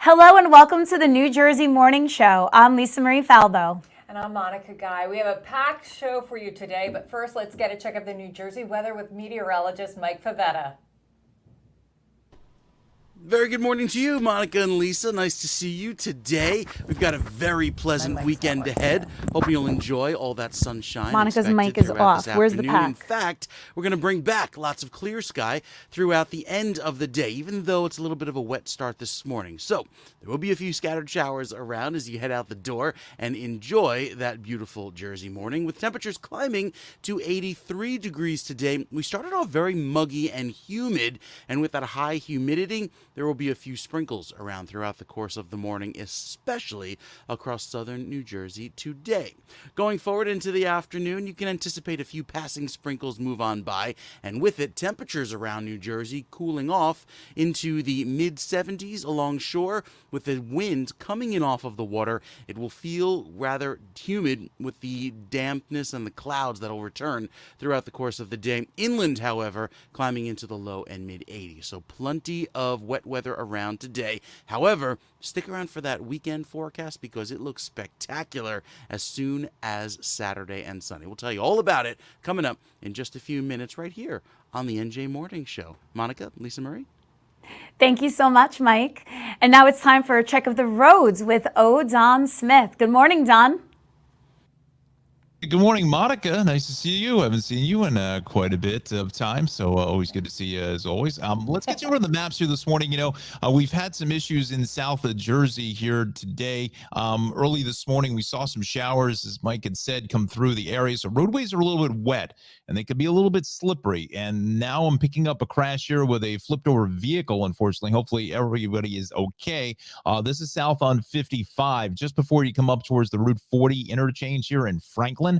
Hello and welcome to the New Jersey Morning Show. I'm Lisa Marie Falco. And I'm Monica Guy. We have a packed show for you today, but first let's get a check of the New Jersey weather with meteorologist Mike Favetta. Very good morning to you, Monica and Lisa. Nice to see you today. We've got a very pleasant weekend ahead. Hope you'll enjoy all that sunshine. Monica's mic is off. Where's the pack? In fact, we're going to bring back lots of clear sky throughout the end of the day, even though it's a little bit of a wet start this morning. So there will be a few scattered showers around as you head out the door and enjoy that beautiful Jersey morning with temperatures climbing to 83 degrees today. We started off very muggy and humid, and with that high humidity, there will be a few sprinkles around throughout the course of the morning, especially across southern New Jersey today. Going forward into the afternoon, you can anticipate a few passing sprinkles move on by, and with it, temperatures around New Jersey cooling off into the mid-70s along shore. With the wind coming in off of the water, it will feel rather humid with the dampness and the clouds that will return throughout the course of the day. Inland, however, climbing into the low and mid-80s, so plenty of wet weather around today. However, stick around for that weekend forecast because it looks spectacular as soon as Saturday and Sunday. We'll tell you all about it coming up in just a few minutes right here on the NJ Morning Show. Monica, Lisa Marie? Thank you so much, Mike. And now it's time for a check of the roads with Don Smith. Good morning, Don. Good morning, Monica. Nice to see you. I haven't seen you in quite a bit of time, so always good to see you as always. Let's get you over the maps here this morning. We've had some issues in south of Jersey here today. Early this morning, we saw some showers, as Mike had said, come through the area. So roadways are a little bit wet, and they could be a little bit slippery. And now I'm picking up a crash here with a flipped over vehicle, unfortunately. Hopefully everybody is okay. This is south on 55, just before you come up towards the Route 40 interchange here in Franklin.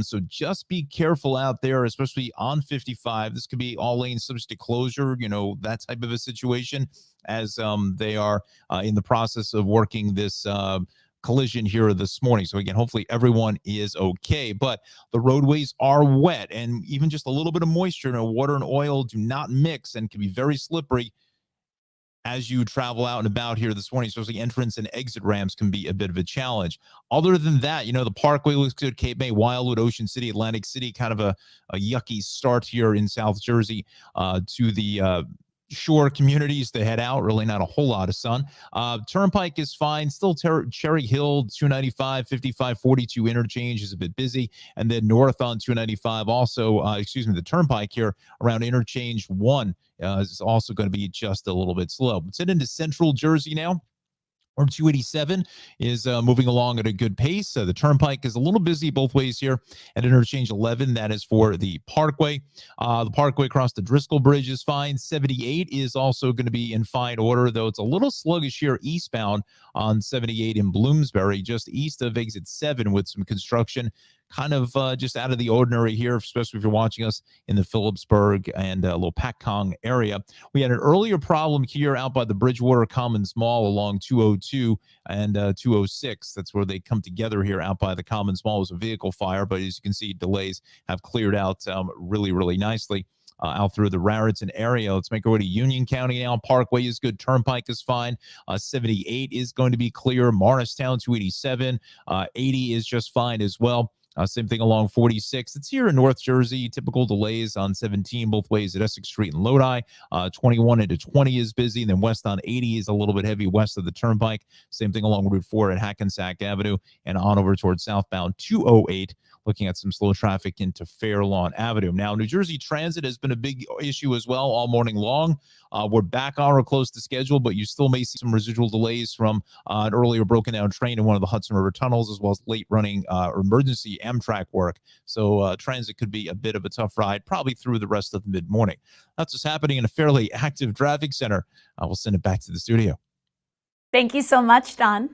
So just be careful out there, especially on 55. This could be all lanes subject to closure, that type of a situation, as they are in the process of working this collision here this morning. So again, hopefully everyone is okay, but the roadways are wet, and even just a little bit of moisture, water and oil do not mix and can be very slippery as you travel out and about here this morning. Especially entrance and exit ramps can be a bit of a challenge. Other than that, the Parkway looks good. Cape May, Wildwood, Ocean City, Atlantic City, kind of a yucky start here in South Jersey to the shore communities to head out. Really not a whole lot of sun. Turnpike is fine. Still Cherry Hill, 295, 55, 42 interchange is a bit busy. And then north on 295 also, the Turnpike here around interchange 1 is also going to be just a little bit slow. Let's head into central Jersey now. Or 287 is moving along at a good pace. The Turnpike is a little busy both ways here at interchange 11. That is for the Parkway. The Parkway across the Driscoll Bridge is fine. 78 is also going to be in fine order, though it's a little sluggish here eastbound on 78 in Bloomsbury, just east of exit 7 with some construction. Kind of just out of the ordinary here, especially if you're watching us in the Phillipsburg and little Patcong area. We had an earlier problem here out by the Bridgewater Commons Mall along 202 and 206. That's where they come together here out by the Commons Mall. It was a vehicle fire, but as you can see, delays have cleared out really, really nicely. Out through the Raritan area. Let's make our way to Union County now. Parkway is good. Turnpike is fine. 78 is going to be clear. Morristown, 287. 80 is just fine as well. Same thing along 46. It's here in North Jersey. Typical delays on 17 both ways at Essex Street and Lodi. 21 into 20 is busy. And then west on 80 is a little bit heavy west of the Turnpike. Same thing along Route 4 at Hackensack Avenue and on over towards southbound 208. Looking at some slow traffic into Fairlawn Avenue. Now, New Jersey Transit has been a big issue as well all morning long. We're back on or close to schedule, but you still may see some residual delays from an earlier broken down train in one of the Hudson River tunnels, as well as late running emergency Amtrak work. So transit could be a bit of a tough ride, probably through the rest of the mid-morning. That's what's happening in a fairly active traffic center. We'll send it back to the studio. Thank you so much, Don.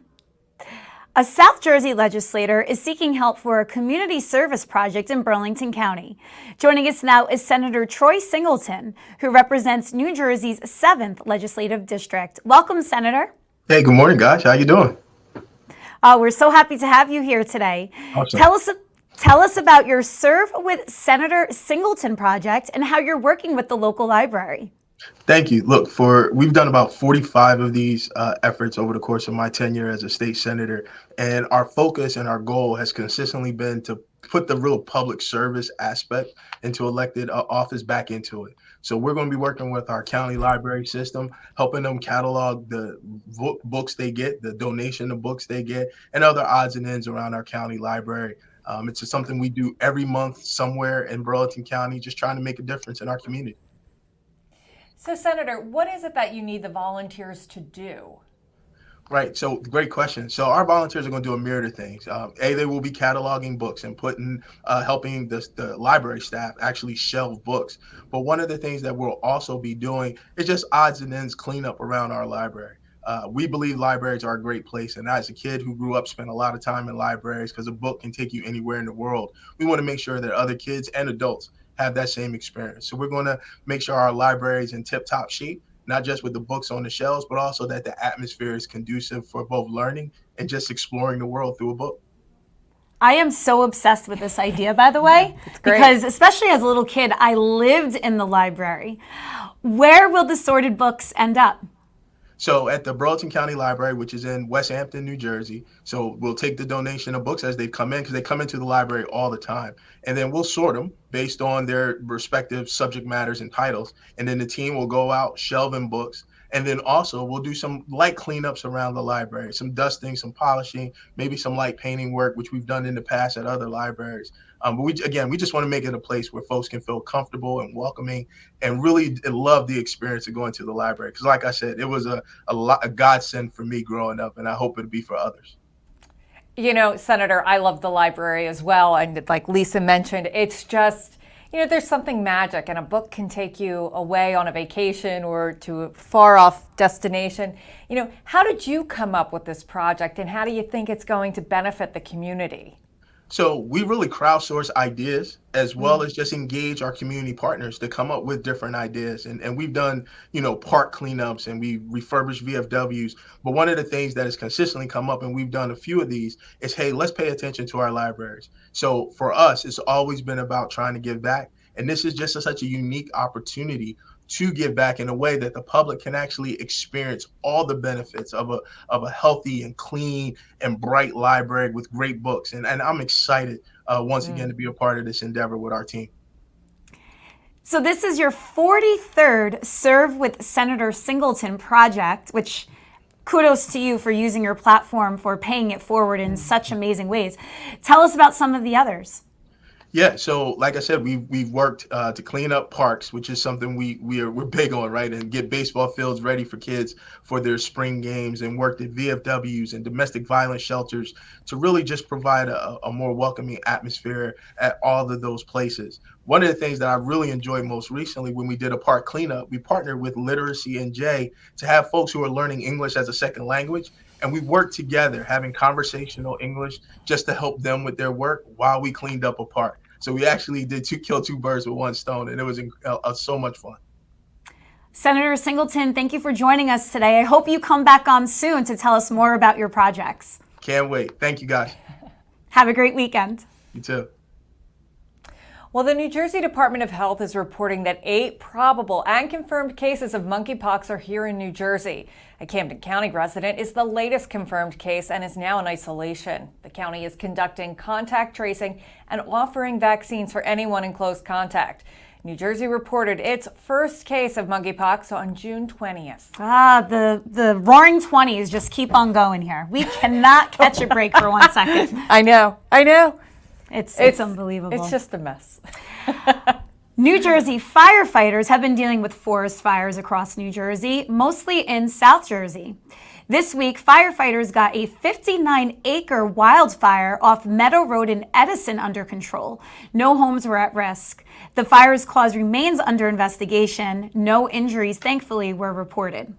A South Jersey legislator is seeking help for a community service project in Burlington County. Joining us now is Senator Troy Singleton, who represents New Jersey's 7th legislative district. Welcome, Senator. Hey, good morning, guys. How you doing? We're so happy to have you here today. Awesome. Tell us about your Serve with Senator Singleton project and how you're working with the local library. Thank you. Look, we've done about 45 of these efforts over the course of my tenure as a state senator, and our focus and our goal has consistently been to put the real public service aspect into elected office back into it. So we're going to be working with our county library system, helping them catalog the books they get, the donation of books they get, and other odds and ends around our county library. It's just something we do every month somewhere in Burlington County, just trying to make a difference in our community. So, Senator, what is it that you need the volunteers to do? Right. So great question. So our volunteers are going to do a myriad of things. They will be cataloging books and helping the library staff actually shelve books. But one of the things that we'll also be doing is just odds and ends cleanup around our library. We believe libraries are a great place. And as a kid who grew up, spent a lot of time in libraries because a book can take you anywhere in the world. We want to make sure that other kids and adults have that same experience. So we're going to make sure our library is in tip-top shape, not just with the books on the shelves, but also that the atmosphere is conducive for both learning and just exploring the world through a book. I am so obsessed with this idea, by the way, because especially as a little kid, I lived in the library. Where will the sorted books end up? So at the Burlington County Library, which is in West Hampton, New Jersey, so we'll take the donation of books as they come in, because they come into the library all the time. And then we'll sort them based on their respective subject matters and titles. And then the team will go out shelving books. And then also we'll do some light cleanups around the library, some dusting, some polishing, maybe some light painting work, which we've done in the past at other libraries. But we just want to make it a place where folks can feel comfortable and welcoming and really love the experience of going to the library. Because like I said, it was a godsend for me growing up, and I hope it'll be for others. You know, Senator, I love the library as well. And like Lisa mentioned, it's just, there's something magic, and a book can take you away on a vacation or to a far off destination. How did you come up with this project, and how do you think it's going to benefit the community? So we really crowdsource ideas as well as just engage our community partners to come up with different ideas. And we've done, park cleanups, and we refurbish VFWs. But one of the things that has consistently come up, and we've done a few of these, is, hey, let's pay attention to our libraries. So for us, it's always been about trying to give back. And this is just such a unique opportunity to give back in a way that the public can actually experience all the benefits of a healthy and clean and bright library with great books. And I'm excited once again to be a part of this endeavor with our team. So this is your 43rd Serve with Senator Singleton project, which kudos to you for using your platform for paying it forward in such amazing ways. Tell us about some of the others. Yeah, so like I said, we've worked to clean up parks, which is something we're big on, right? And get baseball fields ready for kids for their spring games, and worked at VFWs and domestic violence shelters to really just provide a more welcoming atmosphere at all of those places. One of the things that I really enjoyed most recently when we did a park cleanup, we partnered with Literacy NJ to have folks who are learning English as a second language. And we worked together having conversational English just to help them with their work while we cleaned up a park. So we actually did kill two birds with one stone, and it was so much fun. Senator Singleton, thank you for joining us today. I hope you come back on soon to tell us more about your projects. Can't wait. Thank you, guys. Have a great weekend. You too. Well, the New Jersey Department of Health is reporting that 8 probable and confirmed cases of monkeypox are here in New Jersey. A Camden County resident is the latest confirmed case and is now in isolation. The county is conducting contact tracing and offering vaccines for anyone in close contact. New Jersey reported its first case of monkeypox on June 20th. The roaring 20s just keep on going here. We cannot catch a break for 1 second. I know. It's unbelievable. It's just a mess. New Jersey firefighters have been dealing with forest fires across New Jersey, mostly in South Jersey. This week, firefighters got a 59-acre wildfire off Meadow Road in Edison under control. No homes were at risk. The fire's cause remains under investigation. No injuries, thankfully, were reported.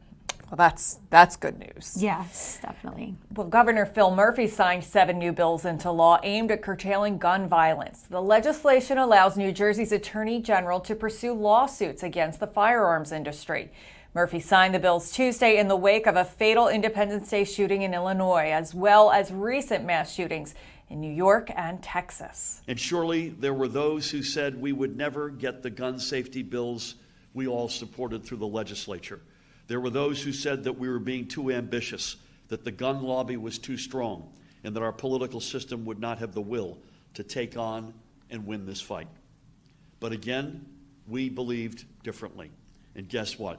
Well, that's good news. Yes, definitely. Well, Governor Phil Murphy signed 7 new bills into law aimed at curtailing gun violence. The legislation allows New Jersey's Attorney General to pursue lawsuits against the firearms industry. Murphy signed the bills Tuesday in the wake of a fatal Independence Day shooting in Illinois, as well as recent mass shootings in New York and Texas. And surely there were those who said we would never get the gun safety bills we all supported through the legislature. There were those who said that we were being too ambitious, that the gun lobby was too strong, and that our political system would not have the will to take on and win this fight. But again, we believed differently. And guess what?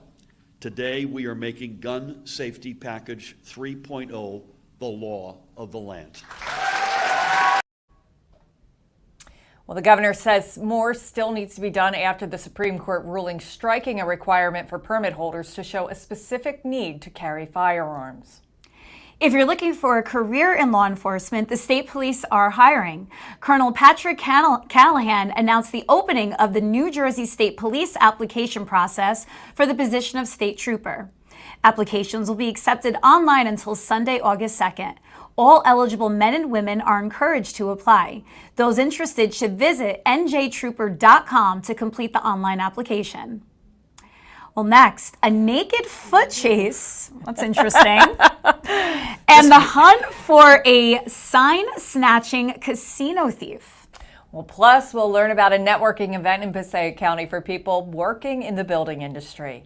Today we are making Gun Safety Package 3.0 the law of the land. Well, the governor says more still needs to be done after the Supreme Court ruling striking a requirement for permit holders to show a specific need to carry firearms. If you're looking for a career in law enforcement, the state police are hiring. Colonel Patrick Callahan announced the opening of the New Jersey State Police application process for the position of state trooper. Applications will be accepted online until Sunday, August 2nd. All eligible men and women are encouraged to apply. Those interested should visit njtrooper.com to complete the online application. Well, next, a naked foot chase. That's interesting. And the hunt for a sign-snatching casino thief. Well, plus we'll learn about a networking event in Passaic County for people working in the building industry.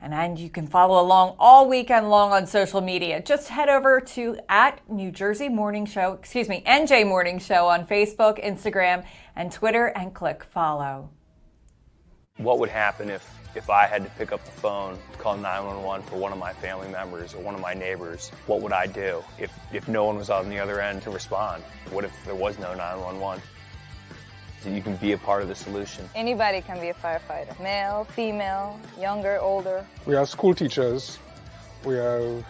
And you can follow along all weekend long on social media. Just head over to @NJ Morning Show on Facebook, Instagram, and Twitter, and click follow. What would happen if I had to pick up the phone to call 911 for one of my family members or one of my neighbors? What would I do if no one was on the other end to respond? What if there was no 911? So you can be a part of the solution. Anybody can be a firefighter. Male, female, younger, older. We have school teachers. We have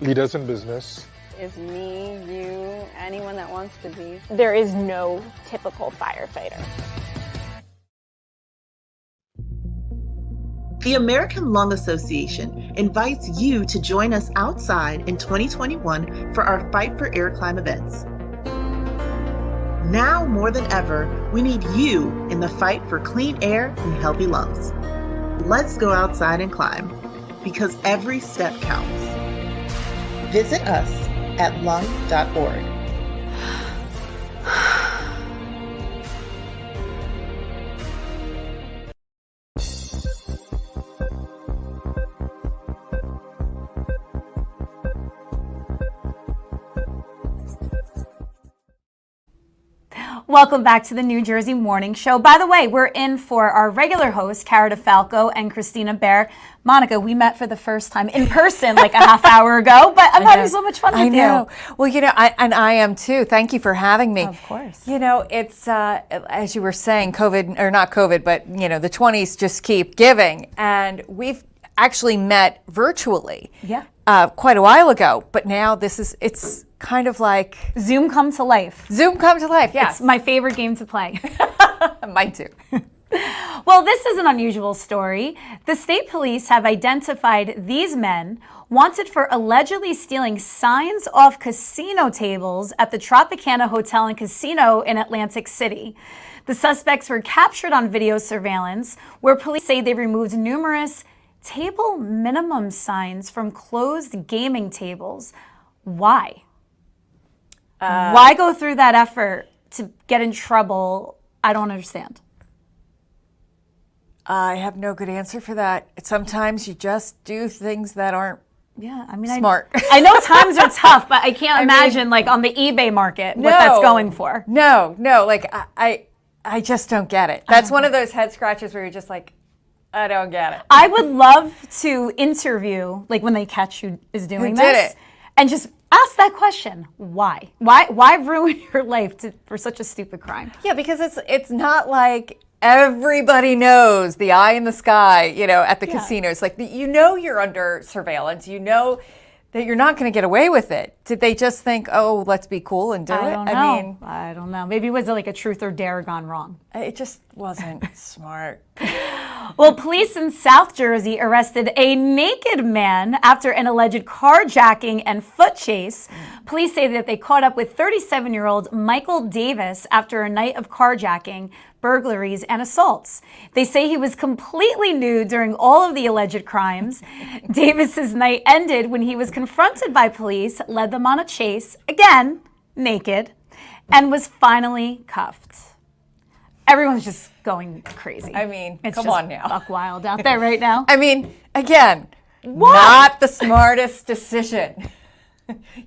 leaders in business. Is me, you, anyone that wants to be. There is no typical firefighter. The American Lung Association invites you to join us outside in 2021 for our Fight for Air Climb events. Now more than ever, we need you in the fight for clean air and healthy lungs. Let's go outside and climb, because every step counts. Visit us at lung.org. Welcome back to the New Jersey Morning Show. By the way, we're in for our regular hosts, Cara Falco and Kristina Behr. Monica, we met for the first time in person like a half hour ago, but I'm having so much fun with you. I know. Well, I am too. Thank you for having me. Of course. It's, as you were saying, COVID, or not COVID, but, the 20s just keep giving. And we've actually met virtually quite a while ago, but now it's kind of like Zoom come to life. Zoom come to life, yes. It's my favorite game to play. Mine too. Well, this is an unusual story. The state police have identified these men wanted for allegedly stealing signs off casino tables at the Tropicana Hotel and Casino in Atlantic City. The suspects were captured on video surveillance, where police say they removed numerous table minimum signs from closed gaming tables. Why? Why go through that effort to get in trouble? I don't understand. I have no good answer for that. Sometimes you just do things that aren't smart. I know times are tough, but I can't imagine like on the eBay market what that's going for. No, I just don't get it. That's one of those head scratches where you're just like, I don't get it. I would love to interview, like when they catch who is doing Who did this, it? and just ask that question. Why? Why ruin your life for such a stupid crime? Yeah, because it's not like everybody knows the eye in the sky, at the casinos. Like, you're under surveillance. You know that you're not going to get away with it. Did they just think, oh, let's be cool and do it? I don't know. Maybe it was like a truth or dare gone wrong. It just wasn't smart. Well, police in South Jersey arrested a naked man after an alleged carjacking and foot chase. Police say that they caught up with 37-year-old Michael Davis after a night of carjacking, burglaries, and assaults. They say he was completely nude during all of the alleged crimes. Davis's night ended when he was confronted by police, led them on a chase, again, naked, and was finally cuffed. Everyone's just going crazy. I mean, it's come just on now. buck wild out there right now. I mean, again, not the smartest decision.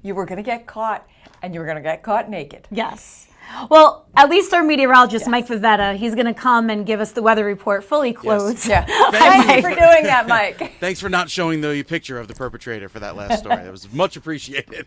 You were going to get caught, and you were going to get caught naked. Yes. Well, at least our meteorologist, Mike Favetta, he's going to come and give us the weather report fully clothed. Yeah. Thank you for doing that, Mike. Thanks for not showing the picture of the perpetrator for that last story. That was much appreciated.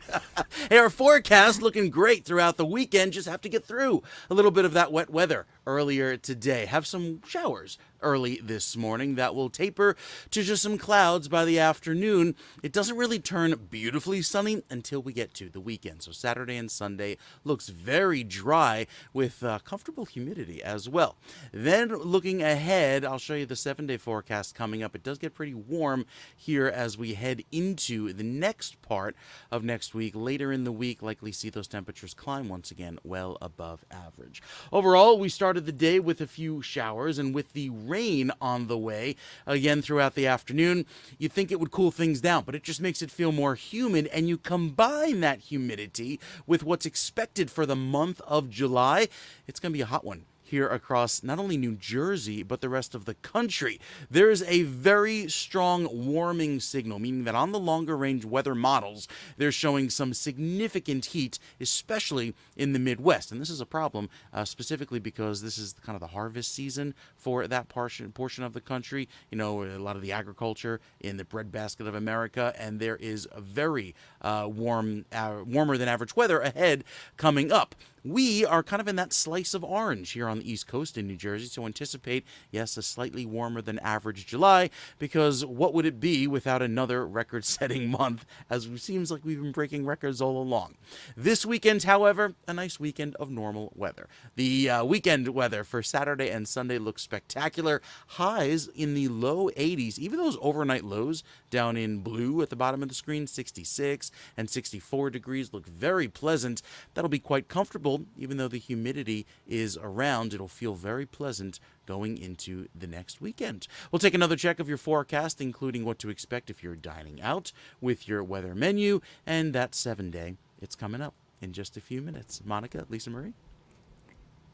Hey, our forecast looking great throughout the weekend. Just have to get through a little bit of that wet weather earlier today. Have some showers early this morning that will taper to just some clouds by the afternoon. It doesn't really turn beautifully sunny until we get to the weekend. So Saturday and Sunday looks very dry with comfortable humidity as well. Then looking ahead, I'll show you the 7-day forecast coming up. It does get pretty warm here as we head into the next part of next week. Later in the week, likely see those temperatures climb once again well above average. Overall, we started the day with a few showers, and with the rain on the way again throughout the afternoon, you'd think it would cool things down, but it just makes it feel more humid, and you combine that humidity with what's expected for the month of July, it's going to be a hot one here across not only New Jersey, but the rest of the country. There is a very strong warming signal, meaning that on the longer range weather models, they're showing some significant heat, especially in the Midwest. And this is a problem specifically because this is kind of the harvest season for that portion of the country. You know, a lot of the agriculture in the breadbasket of America, and there is a very warmer than average weather ahead coming up. We are kind of in that slice of orange here on the East Coast in New Jersey, so anticipate, yes, a slightly warmer than average July, because what would it be without another record-setting month, as it seems like we've been breaking records all along. This weekend, however, a nice weekend of normal weather. The weekend weather for Saturday and Sunday looks spectacular. Highs in the low 80s, even those overnight lows down in blue at the bottom of the screen, 66 and 64 degrees, look very pleasant. That'll be quite comfortable. Even though the humidity is around, it'll feel very pleasant going into the next weekend. We'll take another check of your forecast, including what to expect if you're dining out with your weather menu, and that 7-day. It's coming up in just a few minutes. Monica, Lisa Marie?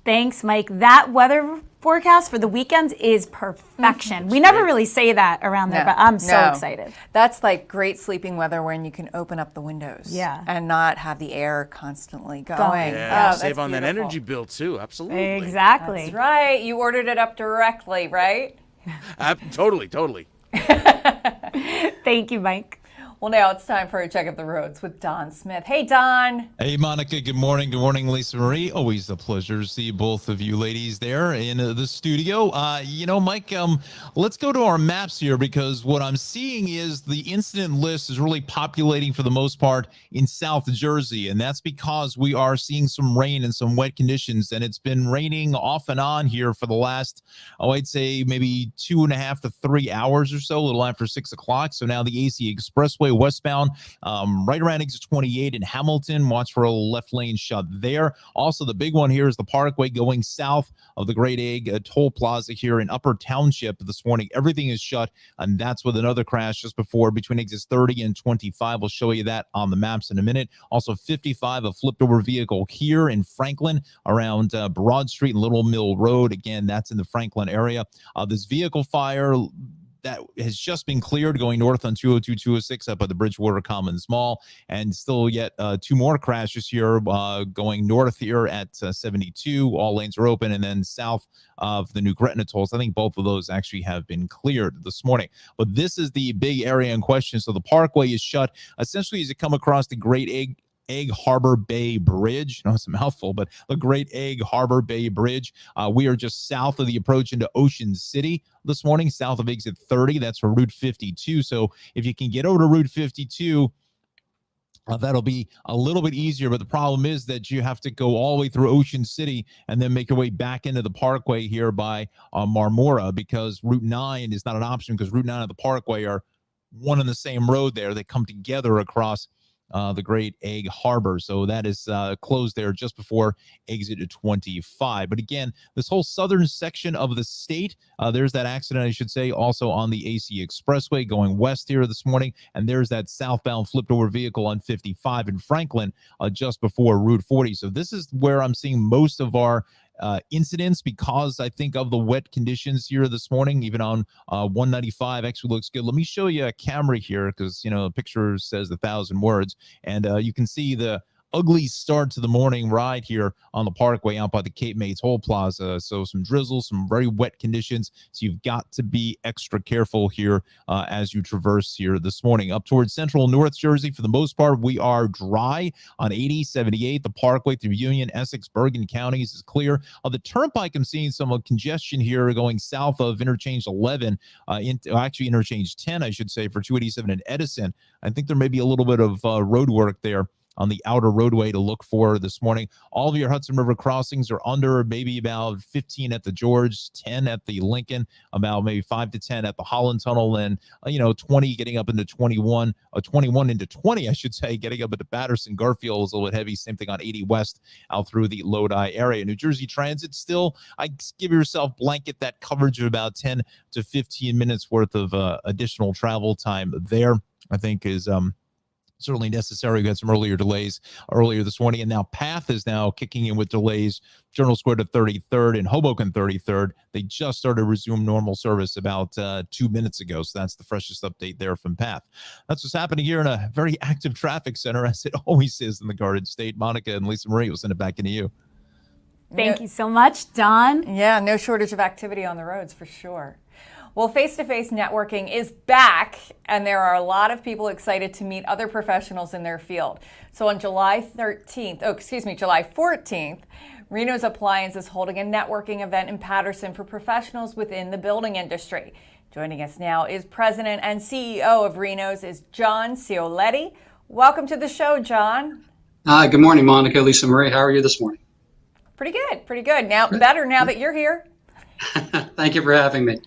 Thanks, Mike. That weather forecast for the weekend is perfection. We never really say that around there, but I'm so excited. That's like great sleeping weather when you can open up the windows. Yeah. And not have the air constantly going. Yeah, Oh, save on beautiful. that energy bill too. Absolutely. Exactly. That's right. You ordered it up directly, right? Totally. Thank you, Mike. Well, now it's time for a check of the roads with Don Smith. Hey, Don. Hey, Monica. Good morning. Good morning, Lisa Marie. Always a pleasure to see both of you ladies there in the studio. Mike, let's go to our maps here, because what I'm seeing is the incident list is really populating for the most part in South Jersey. And that's because we are seeing some rain and some wet conditions. And it's been raining off and on here for the last, I'd say maybe 2.5 to 3 hours or so, a little after 6 o'clock. So now the AC Expressway westbound, right around exit 28 in Hamilton. Watch for a left lane shut there. Also, the big one here is the Parkway going south of the Great Egg Toll Plaza here in Upper Township this morning. Everything is shut, and that's with another crash just before between exits 30 and 25. We'll show you that on the maps in a minute. Also, 55, a flipped over vehicle here in Franklin around Broad Street and Little Mill Road. Again, that's in the Franklin area. This vehicle fire that has just been cleared going north on 202, 206 up at the Bridgewater Commons Mall, and still yet 2 more crashes here going north here at 72. All lanes are open, and then south of the New Gretna tolls. I think both of those actually have been cleared this morning. But this is the big area in question. So the Parkway is shut essentially as you come across the Great Egg Harbor Bay Bridge. I know it's a mouthful, but the Great Egg Harbor Bay Bridge. We are just south of the approach into Ocean City this morning, south of exit 30. That's for Route 52. So if you can get over to Route 52, that'll be a little bit easier. But the problem is that you have to go all the way through Ocean City and then make your way back into the Parkway here by Marmora, because Route 9 is not an option, because Route 9 and the Parkway are one and the same road there. They come together across the Great Egg Harbor. So that is closed there just before exit 25. But again, this whole southern section of the state, there's that accident, I should say, also on the AC Expressway going west here this morning. And there's that southbound flipped over vehicle on 55 in Franklin just before Route 40. So this is where I'm seeing most of our incidents because I think of the wet conditions here this morning, even on 195. Actually looks good. Let me show you a camera here because, you know, the picture says 1,000 words. And you can see the ugly start to the morning ride here on the Parkway out by the Cape May Toll Plaza. So some drizzle, some very wet conditions. So you've got to be extra careful here as you traverse here this morning. Up towards central North Jersey, for the most part, we are dry on 80, 78. The Parkway through Union, Essex, Bergen counties is clear. On the Turnpike, I'm seeing some congestion here going south of Interchange 11, actually Interchange 10, I should say, for 287 and Edison. I think there may be a little bit of road work there on the outer roadway to look for this morning. All of your Hudson River crossings are under maybe about 15 at the George, 10 at the Lincoln, about maybe 5 to 10 at the Holland Tunnel, and 20 getting up into 21 into 20, I should say, getting up into Patterson. Garfield is a little bit heavy. Same thing on 80 West out through the Lodi area. New Jersey Transit still, I give yourself blanket that coverage of about 10 to 15 minutes worth of additional travel time there, I think is certainly necessary. We had some earlier delays earlier this morning, and now PATH is now kicking in with delays. Journal Square to 33rd and Hoboken 33rd. They just started to resume normal service about 2 minutes ago. So that's the freshest update there from PATH. That's what's happening here in a very active traffic center, as it always is in the Garden State. Monica and Lisa Marie, will send it back into you. Thank you so much, Don. Yeah, no shortage of activity on the roads for sure. Well, face-to-face networking is back, and there are a lot of people excited to meet other professionals in their field. So on July 14th, Reno's Appliance is holding a networking event in Patterson for professionals within the building industry. Joining us now is President and CEO of Reno's is John Cioletti. Welcome to the show, John. Hi, good morning, Monica, Lisa Marie. How are you this morning? Pretty good. Now, better now that you're here. Thank you for having me.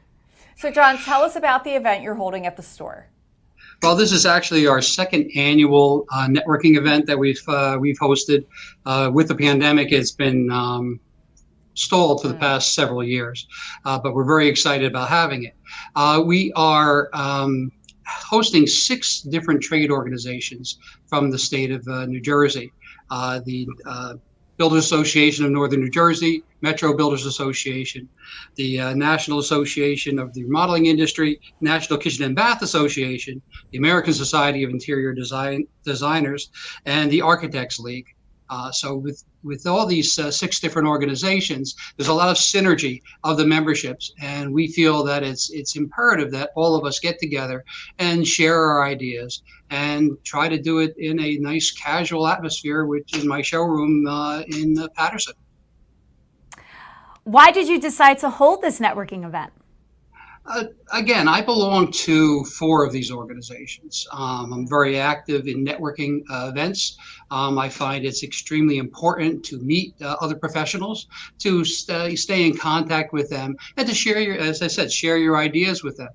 So, John, tell us about the event you're holding at the store. Well, this is actually our second annual networking event that we've hosted. With the pandemic, it's been stalled for the past several years, but we're very excited about having it. We are hosting 6 different trade organizations from the state of New Jersey. The Builders Association of Northern New Jersey, Metro Builders Association, the National Association of the Remodeling Industry, National Kitchen and Bath Association, the American Society of Interior Designers, and the Architects League. So with all these 6 different organizations, there's a lot of synergy of the memberships, and we feel that it's imperative that all of us get together and share our ideas and try to do it in a nice casual atmosphere, which is my showroom in Patterson. Why did you decide to hold this networking event? Again, I belong to 4 of these organizations. I'm very active in networking events. I find it's extremely important to meet other professionals, to stay in contact with them, and to share as I said, share your ideas with them.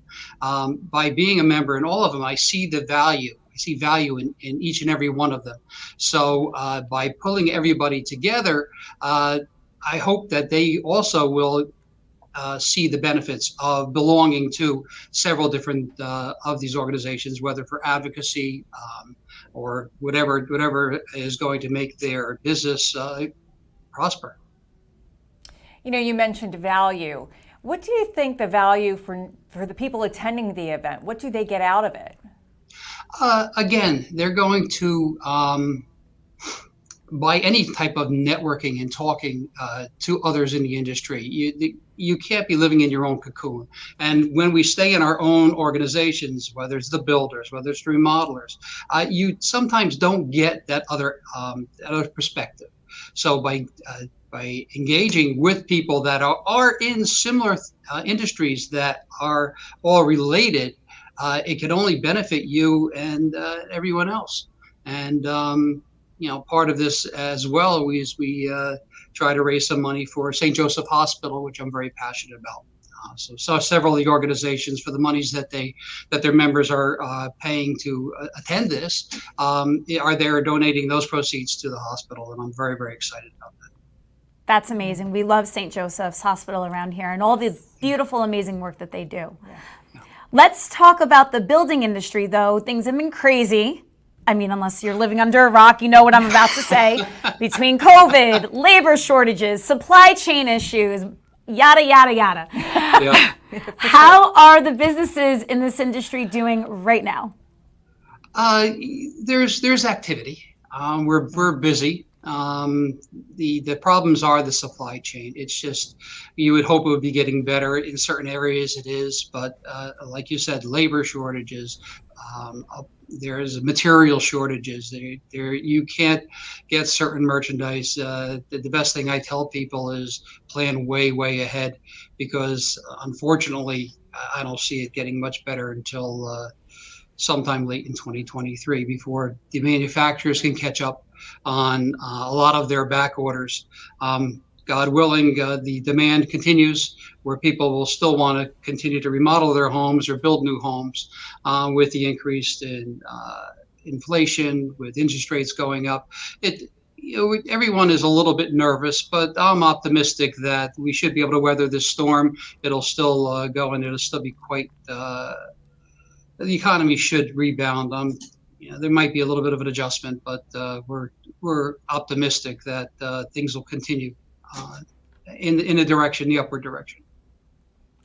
By being a member in all of them, I see the value. I see value in each and every one of them. So by pulling everybody together, I hope that they also will see the benefits of belonging to several different of these organizations, whether for advocacy or whatever is going to make their business prosper. You mentioned value. What do you think the value for the people attending the event? What do they get out of it? Again, they're going to by any type of networking and talking to others in the industry. You can't be living in your own cocoon. And when we stay in our own organizations, whether it's the builders, whether it's the remodelers, you sometimes don't get that other perspective. So by engaging with people that are in similar industries that are all related, it can only benefit you and everyone else. And part of this as well is we try to raise some money for St. Joseph Hospital, which I'm very passionate about. So several of the organizations, for the monies that their members are paying to attend this, are there donating those proceeds to the hospital, and I'm very, very excited about that. That's amazing. We love St. Joseph's Hospital around here and all the beautiful, amazing work that they do. Yeah. Let's talk about the building industry, though. Things have been crazy. I mean, unless you're living under a rock, you know what I'm about to say. Between COVID, labor shortages, supply chain issues, yada, yada, yada. Yeah. How are the businesses in this industry doing right now? There's activity. We're busy. The problems are the supply chain. It's just, you would hope it would be getting better. In certain areas it is, but like you said, labor shortages, there's material shortages. There you can't get certain merchandise. The best thing I tell people is plan way ahead, because unfortunately I don't see it getting much better until sometime late in 2023, before the manufacturers can catch up on a lot of their back orders. God willing, the demand continues, where people will still want to continue to remodel their homes or build new homes, with the increase in inflation, with interest rates going up. Everyone is a little bit nervous, but I'm optimistic that we should be able to weather this storm. It'll still go, and it'll still be quite. The economy should rebound. There might be a little bit of an adjustment, but we're optimistic that things will continue in the upward direction.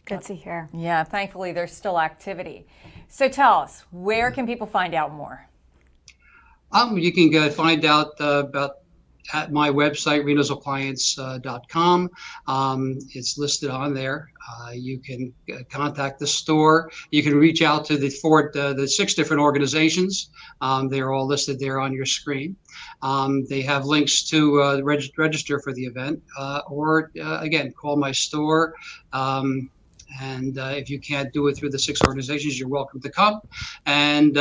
Good to hear. Yeah, thankfully there's still activity. So tell us, where can people find out more? You can find out about at my website, renosappliance.com. It's listed on there. You can contact the store. You can reach out to the 6 different organizations. They're all listed there on your screen. They have links to register for the event, or again, call my store. And if you can't do it through the 6 organizations, you're welcome to come. And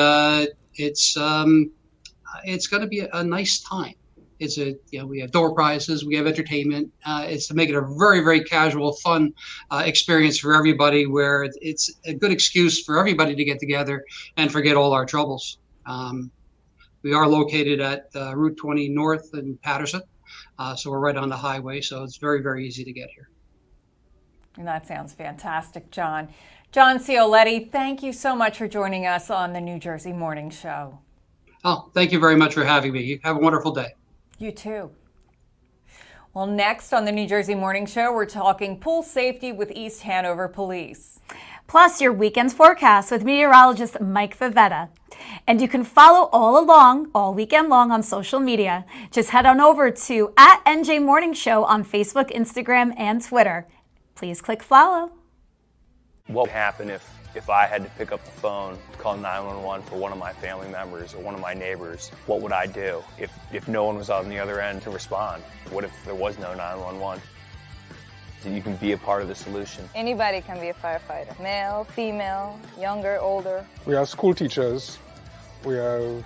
it's going to be a nice time. We have door prizes, we have entertainment. It's to make it a very casual, fun experience for everybody, where it's a good excuse for everybody to get together and forget all our troubles. We are located at Route 20 North in Patterson, so we're right on the highway, so it's very easy to get here. And that sounds fantastic, John. John Cioletti, thank you so much for joining us on the New Jersey Morning Show. Oh, thank you very much for having me. Have a wonderful day. You too. Well, next on the New Jersey Morning Show, we're talking pool safety with East Hanover Police. Plus your weekend forecast with meteorologist Mike Favetta. And you can follow all weekend long on social media. Just head on over to @NJ Morning Show on Facebook, Instagram, and Twitter. Please click follow. What would happen if I had to pick up the phone, call 911 for one of my family members or one of my neighbors? What would I do if no one was on the other end to respond? What if there was no 911? So you can be a part of the solution. Anybody can be a firefighter. Male, female, younger, older. We have school teachers. We have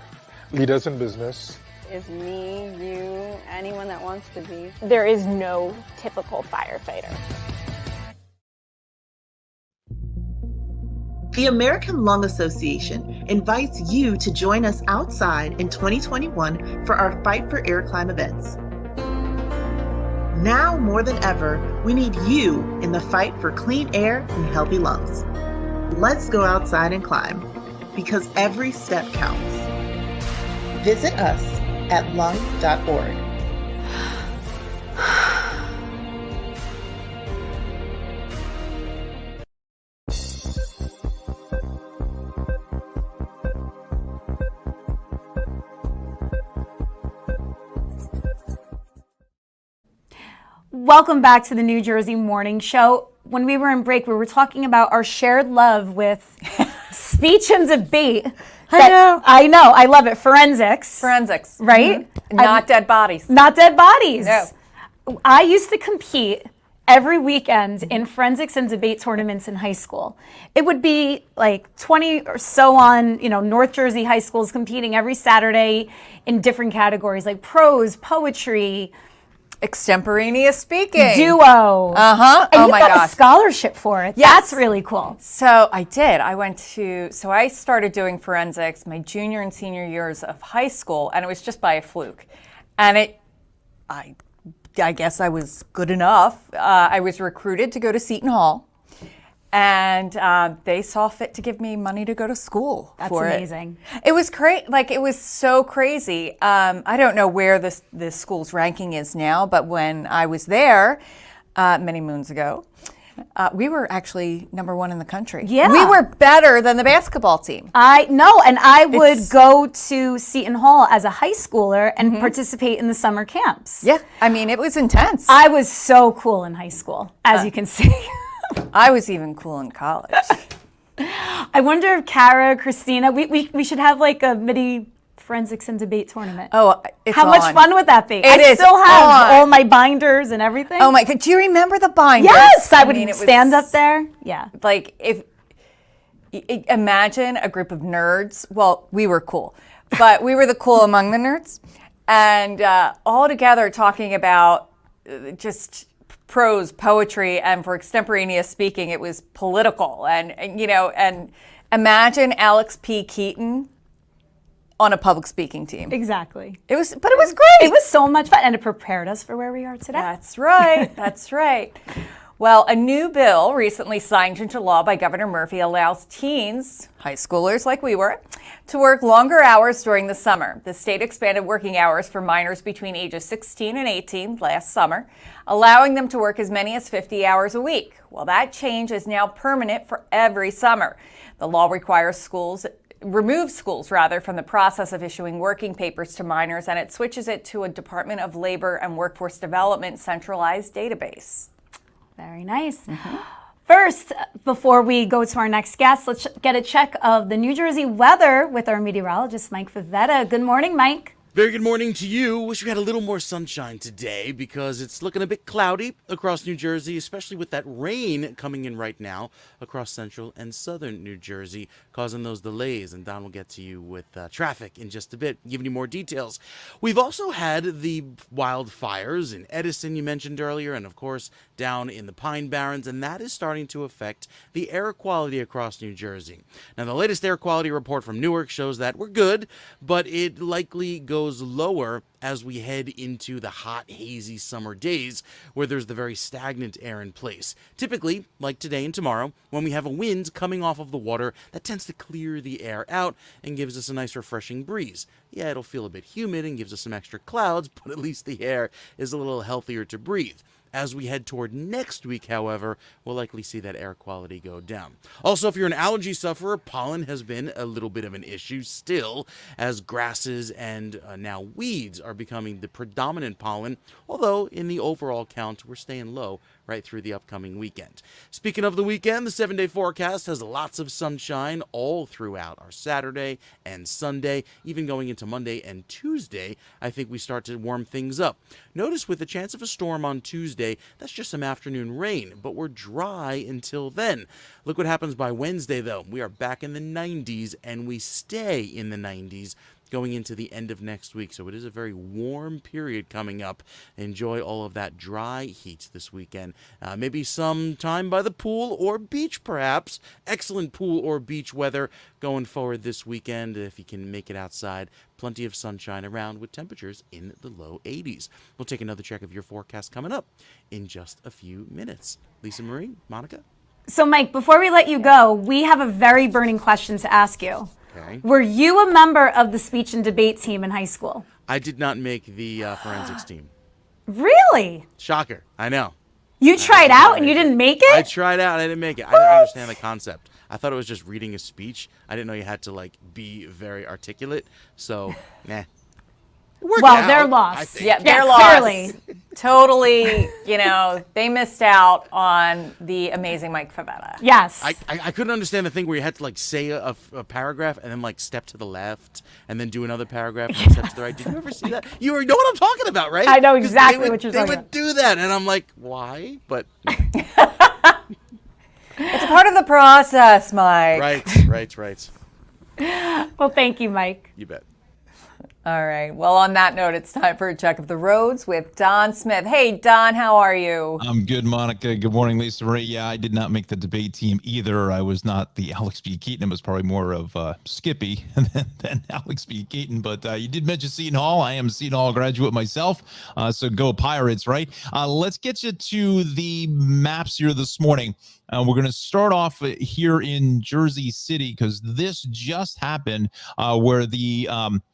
leaders in business. Is me, you, anyone that wants to be. There is no typical firefighter. The American Lung Association invites you to join us outside in 2021 for our Fight for Air Climb events. Now more than ever, we need you in the fight for clean air and healthy lungs. Let's go outside and climb, because every step counts. Visit us at lung.org. Welcome back to the New Jersey Morning Show. When we were in break, we were talking about our shared love with speech and debate. I know. I love it. Forensics. Right? Mm-hmm. Not dead bodies. Not dead bodies. No. I used to compete every weekend in forensics and debate tournaments in high school. It would be like 20 or so on, North Jersey high schools competing every Saturday in different categories like prose, poetry, extemporaneous speaking, duo. And you my got gosh, a scholarship for it. Yes. That's really cool. So I did. I started doing forensics my junior and senior years of high school, and it was just by a fluke. And I guess I was good enough. I was recruited to go to Seton Hall, And they saw fit to give me money to go to school. That's for amazing. It was great. Like, it was so crazy. I don't know where this school's ranking is now, but when I was there many moons ago, we were actually #1 in the country. Yeah. We were better than the basketball team. I know, and I would go to Seton Hall as a high schooler and participate in the summer camps. Yeah, I mean, it was intense. I was so cool in high school, as you can see. I was even cool in college. I wonder if Cara, Kristina, we should have like a mini forensics and debate tournament. Oh, it's How much on. fun would that be? It I is still have on. all my binders and everything. Oh my God, do you remember the binders? Yes, I would mean, it stand was- up there. Yeah. Like, imagine a group of nerds. Well, we were cool, but we were the cool among the nerds, and all together talking about just prose, poetry, and for extemporaneous speaking, it was political. And imagine Alex P. Keaton on a public speaking team. Exactly. But it was great. It was so much fun, and it prepared us for where we are today. That's right. That's right. Well, a new bill recently signed into law by Governor Murphy allows teens, high schoolers like we were, to work longer hours during the summer. The state expanded working hours for minors between ages 16 and 18 last summer, allowing them to work as many as 50 hours a week. Well, that change is now permanent for every summer. The law removes schools from the process of issuing working papers to minors, and it switches it to a Department of Labor and Workforce Development centralized database. Very nice. First, before we go to our next guest, let's get a check of the New Jersey weather with our meteorologist, Mike Favetta. Good morning, Mike. Very good morning to you. Wish we had a little more sunshine today because it's looking a bit cloudy across New Jersey, especially with that rain coming in right now across central and southern New Jersey, causing those delays. And Don will get to you with traffic in just a bit, giving you more details. We've also had the wildfires in Edison you mentioned earlier, and of course down in the Pine Barrens, and that is starting to affect the air quality across New Jersey. Now, the latest air quality report from Newark shows that we're good, but it likely goes lower as we head into the hot, hazy summer days where there's the very stagnant air in place. Typically, like today and tomorrow, when we have a wind coming off of the water, that tends to clear the air out and gives us a nice refreshing breeze. Yeah, it'll feel a bit humid and gives us some extra clouds, but at least the air is a little healthier to breathe. As we head toward next week, however, we'll likely see that air quality go down. Also, if you're an allergy sufferer, pollen has been a little bit of an issue still, as grasses and now weeds are becoming the predominant pollen, although in the overall count, we're staying low right through the upcoming weekend. Speaking of the weekend, the 7-day forecast has lots of sunshine all throughout our Saturday and Sunday, even going into Monday and Tuesday. I think we start to warm things up. Notice with the chance of a storm on Tuesday, that's just some afternoon rain, but we're dry until then. Look what happens by Wednesday, though. We are back in the 90s, and we stay in the 90s going into the end of next week. So it is a very warm period coming up. Enjoy all of that dry heat this weekend. Maybe some time by the pool or beach, perhaps. Excellent pool or beach weather going forward this weekend if you can make it outside. Plenty of sunshine around with temperatures in the low 80s. We'll take another check of your forecast coming up in just a few minutes. Lisa Marie, Monica? So, Mike, before we let you go, we have a very burning question to ask you. Okay. Were you a member of the speech and debate team in high school? I did not make the forensics team. Really? Shocker. I know. You tried out and you didn't make it? I tried out. I didn't make it. I didn't understand the concept. I thought it was just reading a speech. I didn't know you had to be very articulate. So, nah. Well, they're lost. Yeah, they're lost. Clearly. Totally, they missed out on the amazing Mike Favetta. Yes. I couldn't understand the thing where you had to say a paragraph and then step to the left and then do another paragraph and then step to the right. Did you ever see that? You know what I'm talking about, right? I know exactly what you're talking about. They would do that, and I'm like, why? But it's a part of the process, Mike. Right. Well, thank you, Mike. You bet. All right. Well, on that note, it's time for a check of the roads with Don Smith. Hey, Don, how are you? I'm good, Monica. Good morning, Lisa Marie. Yeah, I did not make the debate team either. I was not the Alex B. Keaton. It was probably more of Skippy than Alex B. Keaton. But you did mention Seton Hall. I am a Seton Hall graduate myself. So go Pirates, right? Let's get you to the maps here this morning. We're going to start off here in Jersey City because this just happened where the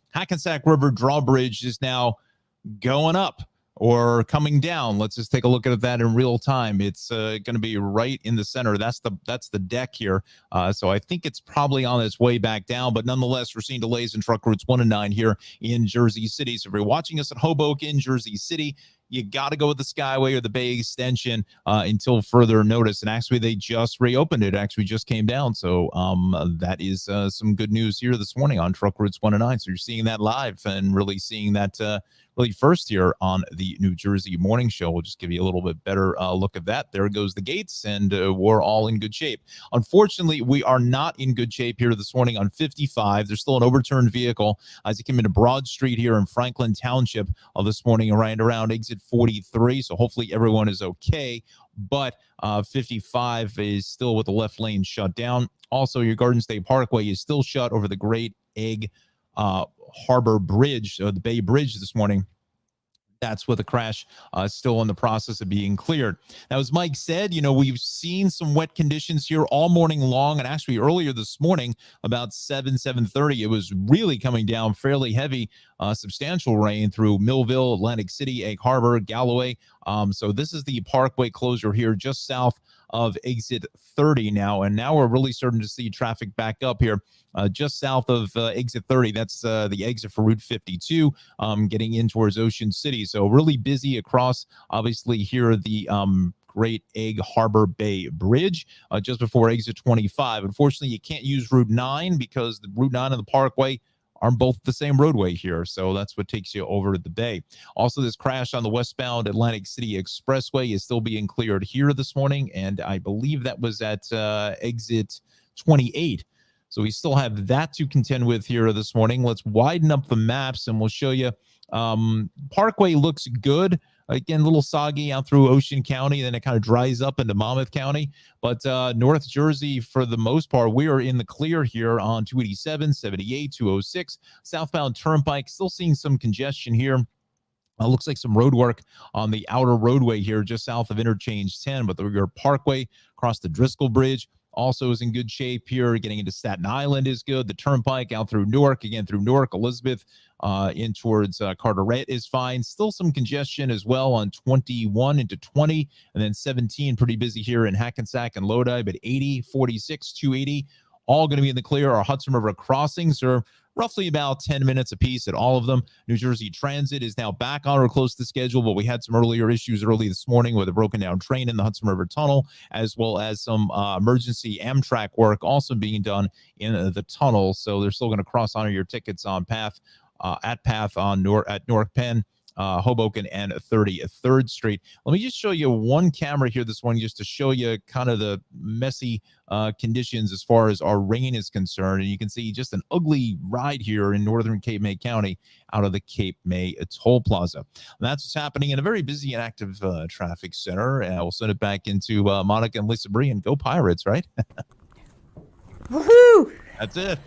Hackensack River drawbridge is now going up or coming down. Let's just take a look at that in real time. It's going to be right in the center. That's the deck here. So I think it's probably on its way back down, but nonetheless, we're seeing delays in truck routes 1 and 9 here in Jersey City. So if you're watching us at Hoboken, Jersey City, you got to go with the Skyway or the Bay Extension until further notice. And actually, they just reopened it. Actually, just came down. So that is some good news here this morning on truck routes 1 and 9. So you're seeing that live and really seeing that really first here on the New Jersey Morning Show. We'll just give you a little bit better look at that. There goes the gates, and we're all in good shape. Unfortunately, we are not in good shape here this morning on 55. There's still an overturned vehicle as it came into Broad Street here in Franklin Township this morning around exit 43. So hopefully everyone is okay. But 55 is still with the left lane shut down. Also, your Garden State Parkway is still shut over the Great Egg Harbor Bridge, the Bay Bridge this morning. That's with the crash still in the process of being cleared. Now, as Mike said, we've seen some wet conditions here all morning long. And actually earlier this morning, about 7:30, it was really coming down fairly heavy, substantial rain through Millville, Atlantic City, Egg Harbor, Galloway. So this is the Parkway closure here just south of exit 30 now. And now we're really starting to see traffic back up here just south of exit 30. That's the exit for Route 52 getting in towards Ocean City. So really busy across, obviously, here the Great Egg Harbor Bay Bridge just before exit 25. Unfortunately, you can't use Route 9 because the Route 9 and the Parkway are both the same roadway here. So that's what takes you over to the bay. Also, this crash on the westbound Atlantic City Expressway is still being cleared here this morning. And I believe that was at exit 28. So we still have that to contend with here this morning. Let's widen up the maps and we'll show you. Parkway looks good. Again, a little soggy out through Ocean County, then it kind of dries up into Monmouth County. But North Jersey, for the most part, we are in the clear here on 287, 78, 206. Southbound Turnpike, still seeing some congestion here. Looks like some road work on the outer roadway here just south of Interchange 10. But your Parkway across the Driscoll Bridge also is in good shape here. Getting into Staten Island is good. The Turnpike out through Newark, again through Newark, Elizabeth, in towards Carteret is fine. Still some congestion as well on 21 into 20, and then 17 pretty busy here in Hackensack and Lodi, but 80, 46, 280, all going to be in the clear. Our Hudson River crossings are roughly about 10 minutes apiece at all of them. New Jersey Transit is now back on or close to schedule, but we had some earlier issues early this morning with a broken down train in the Hudson River Tunnel, as well as some emergency Amtrak work also being done in the tunnel. So they're still going to cross honor your tickets on path at path on at Newark Penn, Hoboken, and 33rd Street. Let me just show you one camera here this morning just to show you kind of the messy conditions as far as our rain is concerned. And you can see just an ugly ride here in northern Cape May County out of the Cape May Toll Plaza. And that's what's happening in a very busy and active traffic center. And we'll send it back into Monica and Lisa Bree, and go Pirates, right? Woohoo! That's it.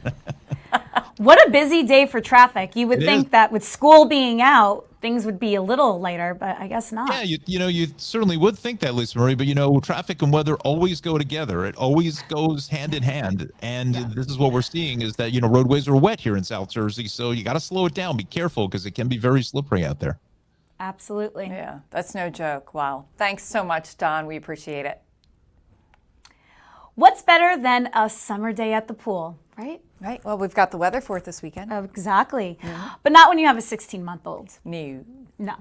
What a busy day for traffic. You would think that with school being out, things would be a little lighter, but I guess not. Yeah, you certainly would think that, Lisa Marie, but traffic and weather always go together. It always goes hand in hand. And this is what we're seeing is that, roadways are wet here in South Jersey. So you got to slow it down. Be careful because it can be very slippery out there. Absolutely. Yeah, that's no joke. Wow. Thanks so much, Don. We appreciate it. What's better than a summer day at the pool, right? Right. Well, we've got the weather for it this weekend. Exactly. Mm-hmm. But not when you have a 16-month-old. No.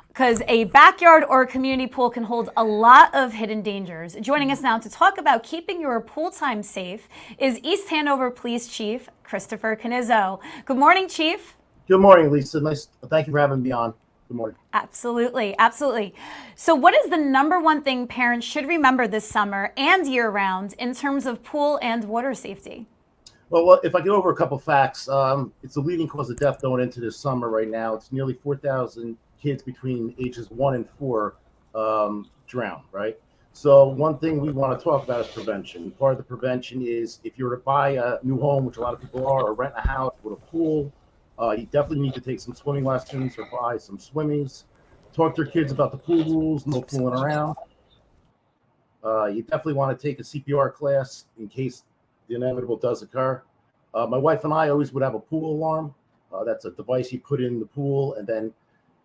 Because a backyard or a community pool can hold a lot of hidden dangers. Joining us now to talk about keeping your pool time safe is East Hanover Police Chief Christopher Canizzo. Good morning, Chief. Good morning, Lisa. Thank you for having me on. Good morning. Absolutely. So what is the number one thing parents should remember this summer and year-round in terms of pool and water safety? Well, if I get over a couple facts, it's the leading cause of death going into this summer right now. It's nearly 4,000 kids between ages 1 and 4 drown, right? So one thing we want to talk about is prevention. Part of the prevention is if you're to buy a new home, which a lot of people are, or rent a house with a pool, you definitely need to take some swimming lessons or buy some swimmies. Talk to your kids about the pool rules, no fooling around. You definitely want to take a CPR class in case the inevitable does occur. My wife and I always would have a pool alarm. That's a device you put in the pool, and then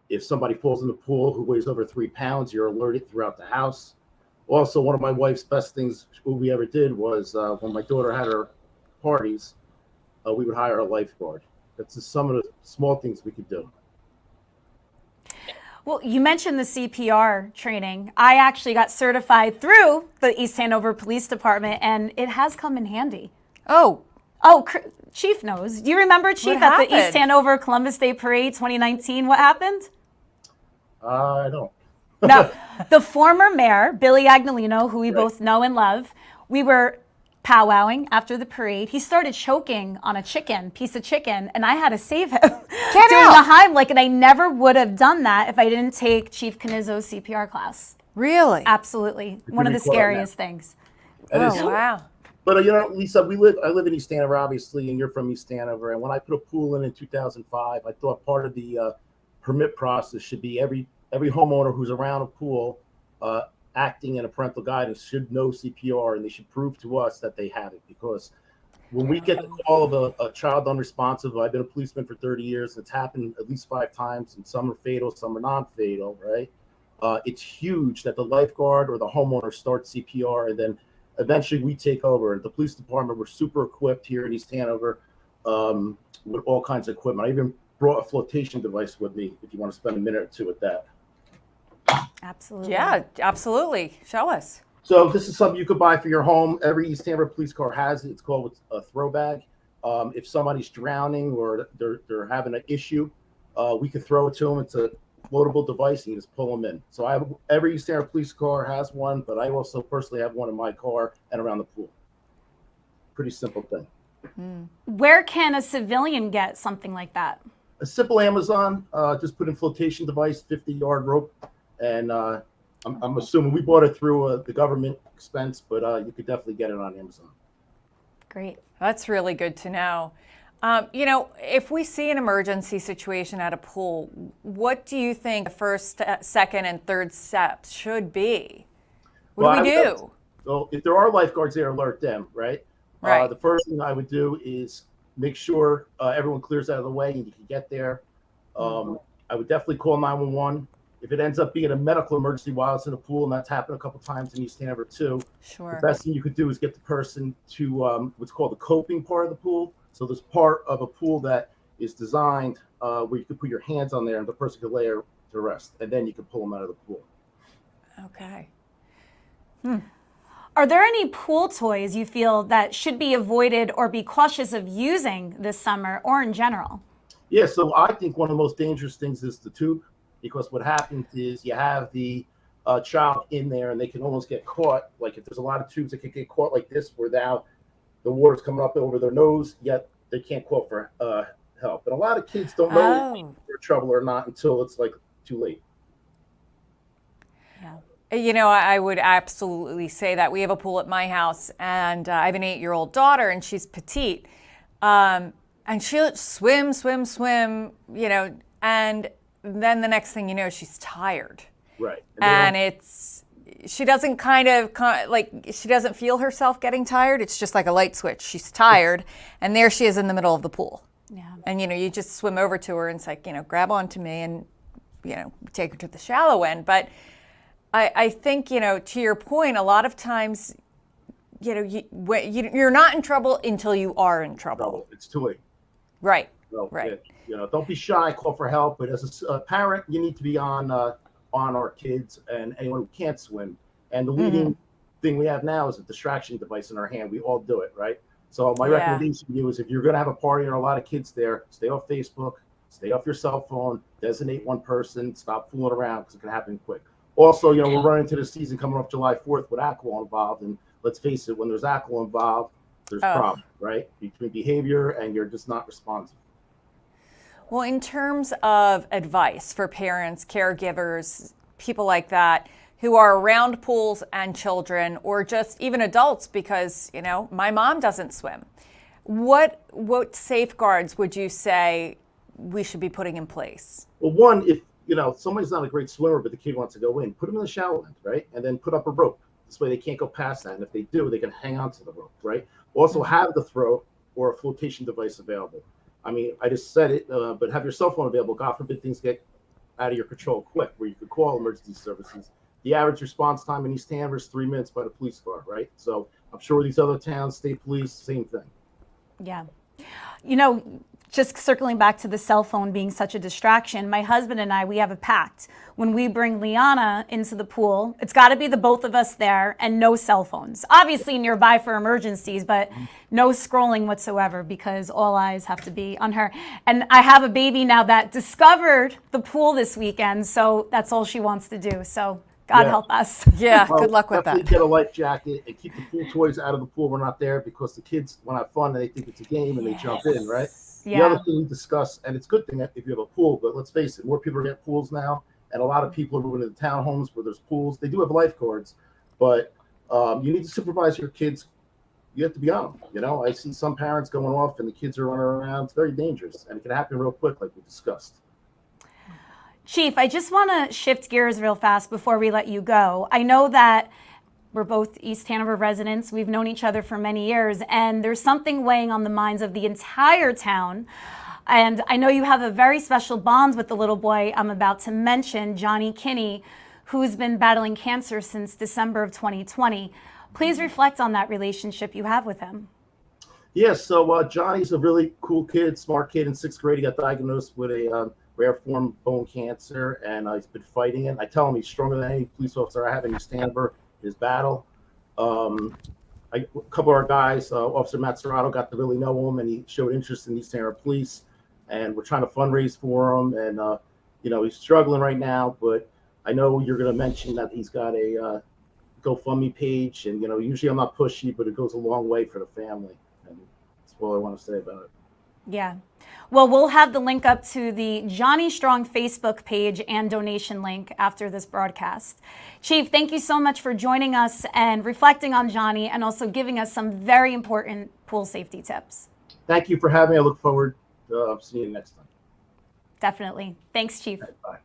if somebody falls in the pool who weighs over 3 pounds, you're alerted throughout the house. Also, one of my wife's best things we ever did was when my daughter had her parties, we would hire a lifeguard. That's just some of the small things we could do. Well, you mentioned the CPR training. I actually got certified through the East Hanover Police Department, and it has come in handy. Oh, Chief knows. Do you remember, Chief, What at the East happened? Hanover Columbus Day Parade 2019? What happened? I don't. No, the former mayor, Billy Agnolino, who we both know and love, we were powwowing after the parade. He started choking on a piece of chicken, and I had to save him doing the Heimlich, and I never would have done that if I didn't take Chief Canizzo's CPR class. Really? Absolutely. One of the scariest things. Wow. But you know, Lisa, I live in East Hanover, obviously, and you're from East Hanover. And when I put a pool in 2005, I thought part of the permit process should be every homeowner who's around a pool acting in a parental guidance should know CPR, and they should prove to us that they have it. Because when we get the call of a child unresponsive, I've been a policeman for 30 years. It's happened at least 5 times, and some are fatal, some are non-fatal, right? It's huge that the lifeguard or the homeowner starts CPR, and then eventually we take over. And the police department, we're super equipped here in East Hanover with all kinds of equipment. I even brought a flotation device with me if you want to spend a minute or two with that. Absolutely. Yeah, absolutely. Show us. So this is something you could buy for your home. Every East Hanover police car has it. It's called a throw bag. If somebody's drowning or they're having an issue, we can throw it to them. It's a loadable device, and you just pull them in. So every East Hanover police car has one, but I also personally have one in my car and around the pool. Pretty simple thing. Where can a civilian get something like that? A simple Amazon, just put in flotation device, 50-yard rope, and I'm assuming we bought it through the government expense, but you could definitely get it on Amazon. Great. That's really good to know. You know, if we see an emergency situation at a pool, what do you think the first, second, and third steps should be? What do we do? So if there are lifeguards there, alert them, right? Right. The first thing I would do is make sure everyone clears out of the way and you can get there. I would definitely call 911. If it ends up being a medical emergency while it's in a pool, and that's happened a couple times in East Hanover too, Sure. the best thing you could do is get the person to what's called the coping part of the pool. So there's part of a pool that is designed where you can put your hands on there and the person can lay to rest, and then you can pull them out of the pool. Okay. Are there any pool toys you feel that should be avoided or be cautious of using this summer or in general? Yeah, so I think one of the most dangerous things is the tube, because what happens is you have the child in there and they can almost get caught. Like if there's a lot of tubes that can get caught like this, where now the water's coming up over their nose, yet they can't call for help. And a lot of kids don't know if they're in trouble or not until it's like too late. You know, I would absolutely say that. We have a pool at my house, and I have an 8-year-old daughter, and she's petite. And she'll swim, you know, and then the next thing you know, she's tired. Right. And she doesn't she doesn't feel herself getting tired. It's just like a light switch. She's tired, and there she is in the middle of the pool. Yeah. And, you know, you just swim over to her and it's like, you know, grab onto me and, you know, take her to the shallow end. But I think, you know, to your point, a lot of times, you know, you're not in trouble until you are in trouble. No, it's too late. Right. So, right. You know, don't be shy. Call for help. But as a parent, you need to be on our kids and anyone who can't swim. And the leading thing we have now is a distraction device in our hand. We all do it, right? So my recommendation to you is if you're going to have a party and a lot of kids there, stay off Facebook, stay off your cell phone, designate one person, stop fooling around because it can happen quick. Also, you know, we're running into the season coming up July 4th with alcohol involved. And let's face it, when there's alcohol involved, there's problem, right? Between behavior and you're just not responsive. Well, in terms of advice for parents, caregivers, people like that who are around pools and children, or just even adults, because, you know, my mom doesn't swim. What safeguards would you say we should be putting in place? Well, one, if you know somebody's not a great swimmer, but the kid wants to go in, put them in the shallow end, right? And then put up a rope. This way they can't go past that. And if they do, they can hang on to the rope, right? Also have the throat or a flotation device available. I mean, I just said it, but have your cell phone available. God forbid things get out of your control quick, where you could call emergency services. The average response time in East Hanover is 3 minutes by the police car, right? So I'm sure these other towns, state police, same thing. Yeah. You know, just circling back to the cell phone being such a distraction, my husband and I, we have a pact. When we bring Liana into the pool, it's got to be the both of us there and no cell phones. Obviously nearby for emergencies, but no scrolling whatsoever because all eyes have to be on her. And I have a baby now that discovered the pool this weekend, so that's all she wants to do. So God help us. Yeah, good luck with that. Get a life jacket and keep the pool toys out of the pool. We're not there because the kids want to have fun and they think it's a game and they jump in, right? Yeah. The other thing we discuss, and it's a good thing if you have a pool, but let's face it, more people are getting pools now, and a lot of people are moving to the townhomes where there's pools. They do have lifeguards, but you need to supervise your kids. You have to be on them. You know, I see some parents going off and the kids are running around. It's very dangerous, and it can happen real quick, like we discussed. Chief, I just want to shift gears real fast before we let you go. I know that we're both East Hanover residents. We've known each other for many years, and there's something weighing on the minds of the entire town. And I know you have a very special bond with the little boy I'm about to mention, Johnny Kinney, who's been battling cancer since December of 2020. Please reflect on that relationship you have with him. Yeah, so Johnny's a really cool kid, smart kid. In 6th grade, he got diagnosed with a rare form bone cancer, and he's been fighting it. I tell him he's stronger than any police officer I have in East Hanover. His battle. A couple of our guys, Officer Matt Serrato, got to really know him, and he showed interest in East Hanover Police, and we're trying to fundraise for him. And you know, he's struggling right now, but I know you're going to mention that he's got a GoFundMe page, and you know, usually I'm not pushy, but it goes a long way for the family, and that's all I want to say about it. Yeah. Well, we'll have the link up to the Johnny Strong Facebook page and donation link after this broadcast. Chief, thank you so much for joining us and reflecting on Johnny and also giving us some very important pool safety tips. Thank you for having me. I look forward to seeing you next time. Definitely. Thanks, Chief. Right, bye.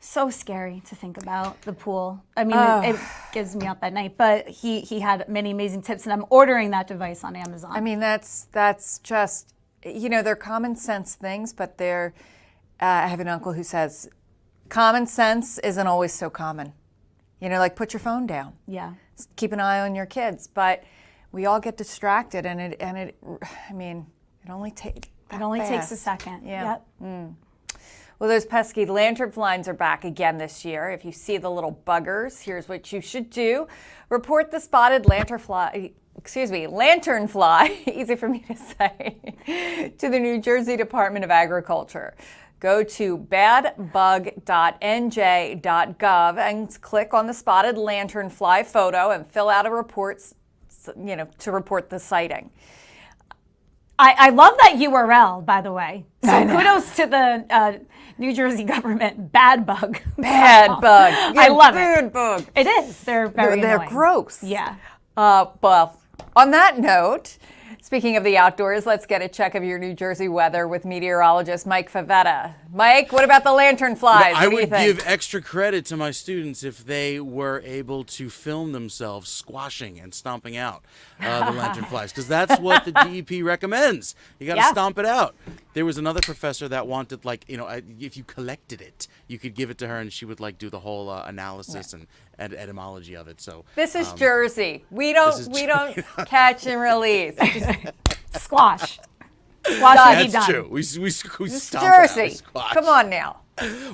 So scary to think about the pool. I mean, it gives me up at night, but he had many amazing tips, and I'm ordering that device on Amazon. I mean, that's just, you know, they're common sense things, but they're, I have an uncle who says, common sense isn't always so common. You know, like put your phone down. Yeah. Keep an eye on your kids, but we all get distracted, and it I mean, it only takes a second. Yeah. Yep. Well, those pesky lanternflies are back again this year. If you see the little buggers, here's what you should do. Report the spotted lanternfly, easy for me to say, to the New Jersey Department of Agriculture. Go to badbug.nj.gov and click on the spotted lanternfly photo and fill out a report, you know, to report the sighting. I love that URL, by the way. So kudos to the New Jersey government. Bad bug. Bad bug. I love it. Bad bug. It is. They're very They're annoying. gross. Yeah. Well, on that note, speaking of the outdoors, let's get a check of your New Jersey weather with meteorologist Mike Favetta. Mike, what about the lanternflies? I would give extra credit to my students if they were able to film themselves squashing and stomping out the lanternflies, because that's what the DEP recommends. You got to stomp it out. There was another professor that wanted, like, you know, if you collected it, you could give it to her, and she would like do the whole analysis and etymology of it. So this is Jersey. We don't catch and release. Squash. Squash and be done. That's true. We stomp Jersey. out, squash. Come on now.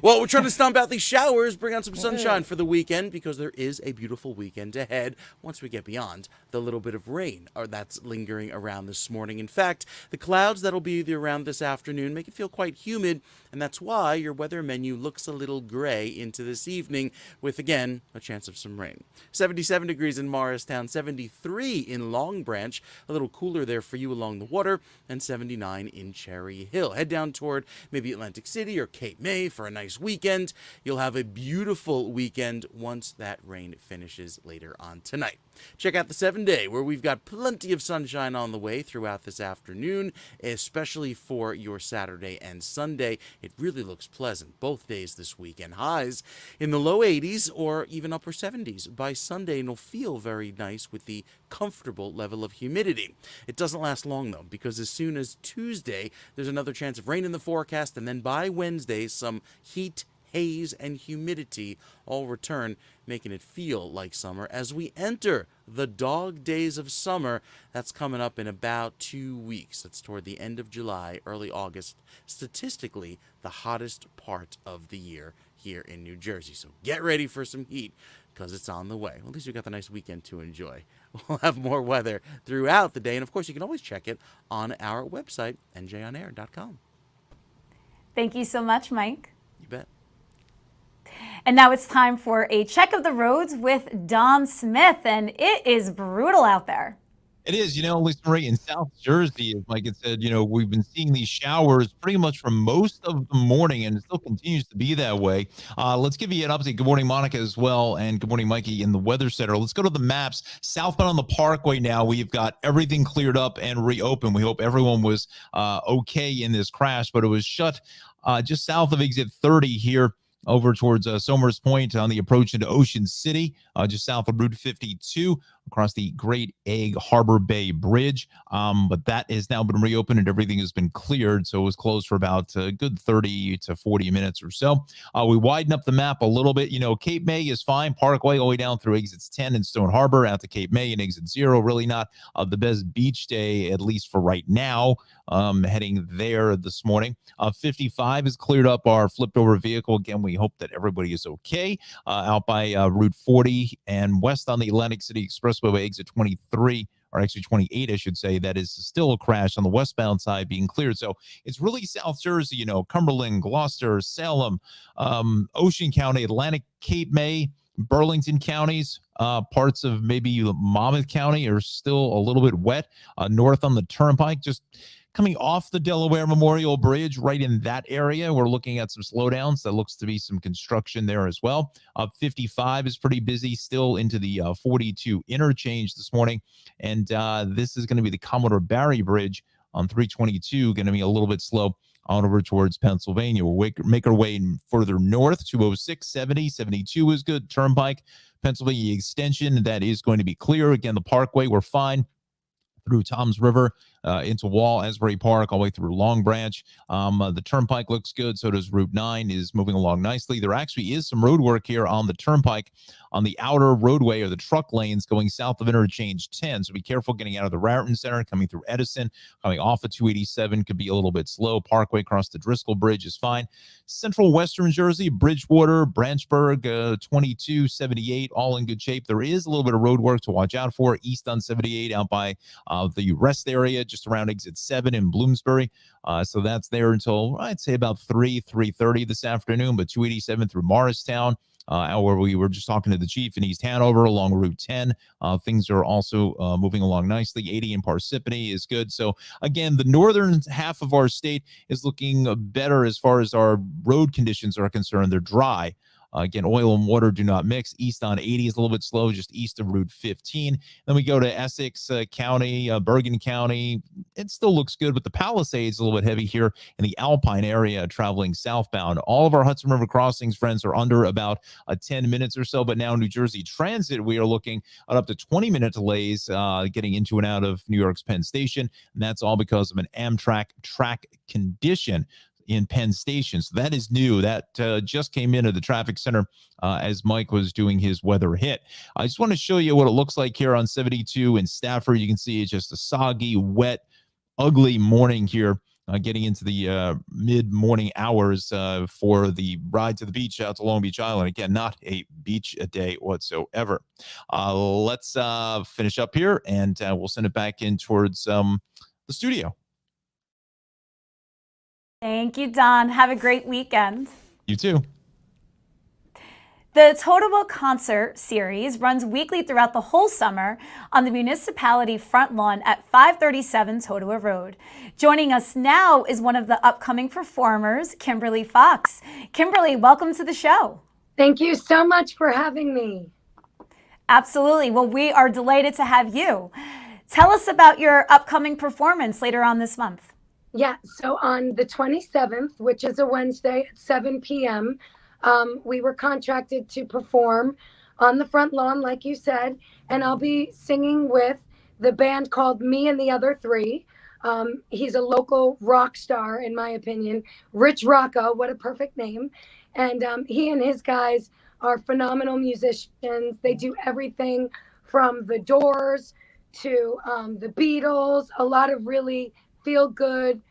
Well, we're trying to stomp out these showers, bring on some sunshine for the weekend, because there is a beautiful weekend ahead once we get beyond the little bit of rain that's lingering around this morning. In fact, the clouds that'll be around this afternoon make it feel quite humid, and that's why your weather menu looks a little gray into this evening with, again, a chance of some rain. 77 degrees in Morristown, 73 in Long Branch, a little cooler there for you along the water, and 79 in Cherry Hill. Head down toward maybe Atlantic City or Cape May for a nice weekend. You'll have a beautiful weekend once that rain finishes later on tonight. Check out the 7-day, where we've got plenty of sunshine on the way throughout this afternoon, especially for your Saturday and Sunday. It really looks pleasant both days this weekend. Highs in the low 80s or even upper 70s by Sunday, and it'll feel very nice with the comfortable level of humidity. It doesn't last long, though, because as soon as Tuesday, there's another chance of rain in the forecast, and then by Wednesday, some heat, haze, and humidity all return, making it feel like summer as we enter the dog days of summer. That's coming up in about 2 weeks. That's toward the end of July, early August. Statistically, the hottest part of the year here in New Jersey. So get ready for some heat, because it's on the way. Well, at least we got the nice weekend to enjoy. We'll have more weather throughout the day, and of course, you can always check it on our website, njonair.com. Thank you so much, Mike. You bet. And now it's time for a check of the roads with Don Smith, and it is brutal out there. It is, Lisa Marie, in South Jersey, as Mike had said, we've been seeing these showers pretty much for most of the morning, and it still continues to be that way. Let's give you an update. Good morning, Monica, as well, and good morning, Mikey, in the Weather Center. Let's go to the maps. Southbound on the Parkway now, we've got everything cleared up and reopened. We hope everyone was okay in this crash, but it was shut just south of exit 30 here, over towards Somers Point on the approach into Ocean City, just south of Route 52, across the Great Egg Harbor Bay Bridge. But that has now been reopened and everything has been cleared. So it was closed for about a good 30 to 40 minutes or so. We widen up the map a little bit. Cape May is fine. Parkway all the way down through exits 10 and Stone Harbor out to Cape May and exit 0. Really not the best beach day, at least for right now. Heading there this morning. 55 has cleared up our flipped over vehicle. Again, we hope that everybody is okay. Out by Route 40 and west on the Atlantic City Expressway by exit 23, or actually 28, I should say. That is still a crash on the westbound side being cleared. So it's really South Jersey, Cumberland, Gloucester, Salem, Ocean County, Atlantic, Cape May, Burlington counties, parts of maybe Monmouth County are still a little bit wet. North on the Turnpike, just coming off the Delaware Memorial Bridge, right in that area, we're looking at some slowdowns. That looks to be some construction there as well. 55 is pretty busy, still into the 42 interchange this morning. And this is going to be the Commodore Barry Bridge on 322, going to be a little bit slow on over towards Pennsylvania. We'll make our way further north. 206, 70, 72 is good. Turnpike, Pennsylvania Extension, that is going to be clear. Again, the Parkway, we're fine through Toms River, into Wall, Asbury Park, all the way through Long Branch. The Turnpike looks good. So does Route 9 is moving along nicely. There actually is some road work here on the Turnpike on the outer roadway or the truck lanes going south of Interchange 10. So be careful getting out of the Raritan Center, coming through Edison, coming off of 287 could be a little bit slow. Parkway across the Driscoll Bridge is fine. Central Western Jersey, Bridgewater, Branchburg, 22, 78, all in good shape. There is a little bit of road work to watch out for. East on 78 out by the rest area, just around exit 7 in Bloomsbury. So that's there until I'd say about 3:30 this afternoon. But 287 through Morristown, where we were just talking to the chief in East Hanover along Route 10. Things are also moving along nicely. 80 in Parsippany is good. So again, the northern half of our state is looking better as far as our road conditions are concerned. They're dry. Again, oil and water do not mix. East on 80 is a little bit slow, just east of Route 15. Then we go to Essex County, Bergen County. It still looks good, but the Palisades is a little bit heavy here in the Alpine area traveling southbound. All of our Hudson River crossings, friends, are under about 10 minutes or so, but now New Jersey Transit, we are looking at up to 20-minute delays getting into and out of New York's Penn Station, and that's all because of an Amtrak track condition in Penn Station. So that is new. That just came into the traffic center as Mike was doing his weather hit. I just want to show you what it looks like here on 72 in Stafford. You can see it's just a soggy, wet, ugly morning here getting into the mid-morning hours for the ride to the beach out to Long Beach Island. Again, not a beach a day whatsoever. Let's finish up here, and we'll send it back in towards the studio. Thank you, Don. Have a great weekend. You too. The Totowa Concert Series runs weekly throughout the whole summer on the municipality front lawn at 537 Totowa Road. Joining us now is one of the upcoming performers, Kimberly Fox. Kimberly, welcome to the show. Thank you so much for having me. Absolutely. Well, we are delighted to have you. Tell us about your upcoming performance later on this month. Yeah, so on the 27th, which is a Wednesday at 7 p.m., we were contracted to perform on the front lawn, like you said, and I'll be singing with the band called Me and the Other Three. He's a local rock star, in my opinion. Rich Rocco, what a perfect name. And he and his guys are phenomenal musicians. They do everything from the Doors to the Beatles, a lot of really feel-good,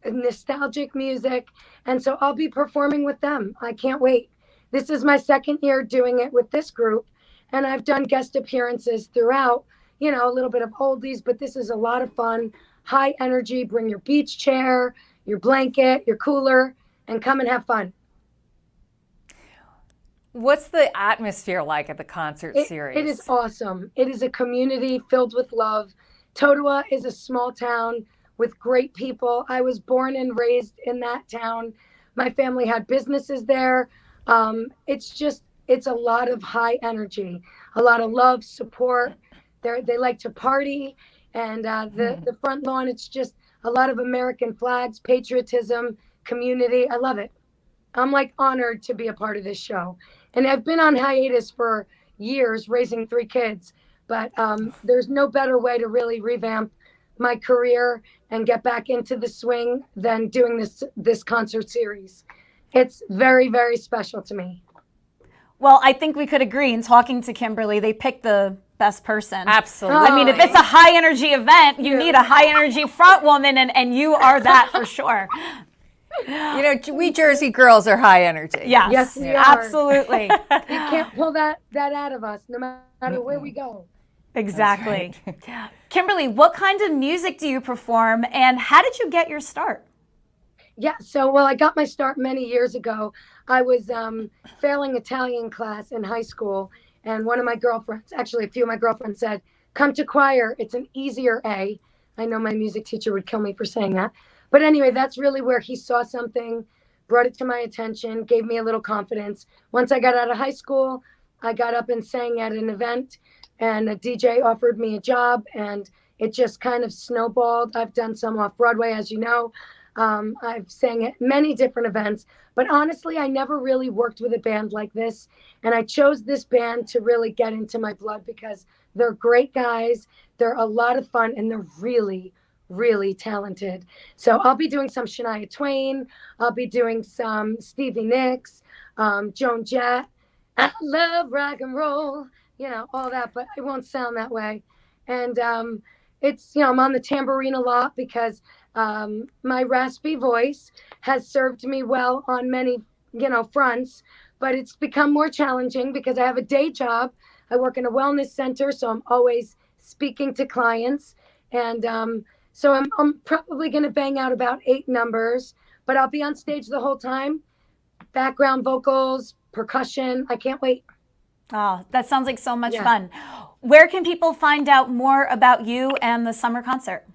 nostalgic music. And so I'll be performing with them. I can't wait. This is my second year doing it with this group, and I've done guest appearances throughout, you know, a little bit of oldies, but this is a lot of fun, high energy. Bring your beach chair, your blanket, your cooler, and come and have fun. What's the atmosphere like at the concert series? It is awesome. It is a community filled with love. Totowa is a small town with great people. I was born and raised in that town. My family had businesses there. It's a lot of high energy, a lot of love, support. They like to party, and the front lawn, it's just a lot of American flags, patriotism, community. I love it. I'm like honored to be a part of this show. And I've been on hiatus for years raising 3 kids, but there's no better way to really revamp my career and get back into the swing than doing this concert series. It's very, very special to me. Well, I think we could agree in talking to Kimberly, they picked the best person. Absolutely. I mean, if it's a high energy event, you need a high energy front woman, and you are that for sure. You know, we Jersey girls are high energy. Yes, we are. Absolutely. You can't pull that out of us, no matter where we go. Exactly. Right. Kimberly, what kind of music do you perform, and how did you get your start? Yeah, so, well, I got my start many years ago. I was failing Italian class in high school, and one of my girlfriends, actually a few of my girlfriends said, come to choir, it's an easier A. I know my music teacher would kill me for saying that. But anyway, that's really where he saw something, brought it to my attention, gave me a little confidence. Once I got out of high school, I got up and sang at an event, and a DJ offered me a job, and it just kind of snowballed. I've done some off Broadway, as you know. I've sang at many different events, but honestly, I never really worked with a band like this. And I chose this band to really get into my blood because they're great guys. They're a lot of fun, and they're really, really talented. So I'll be doing some Shania Twain. I'll be doing some Stevie Nicks, Joan Jett. I love rock and roll, you know, all that, but it won't sound that way. And it's, you know, I'm on the tambourine a lot because my raspy voice has served me well on many, you know, fronts, but it's become more challenging because I have a day job. I work in a wellness center, so I'm always speaking to clients. And so I'm probably going to bang out about 8 numbers, but I'll be on stage the whole time. Background vocals, percussion. I can't wait. Oh, that sounds like so much fun. Where can people find out more about you and the summer concert?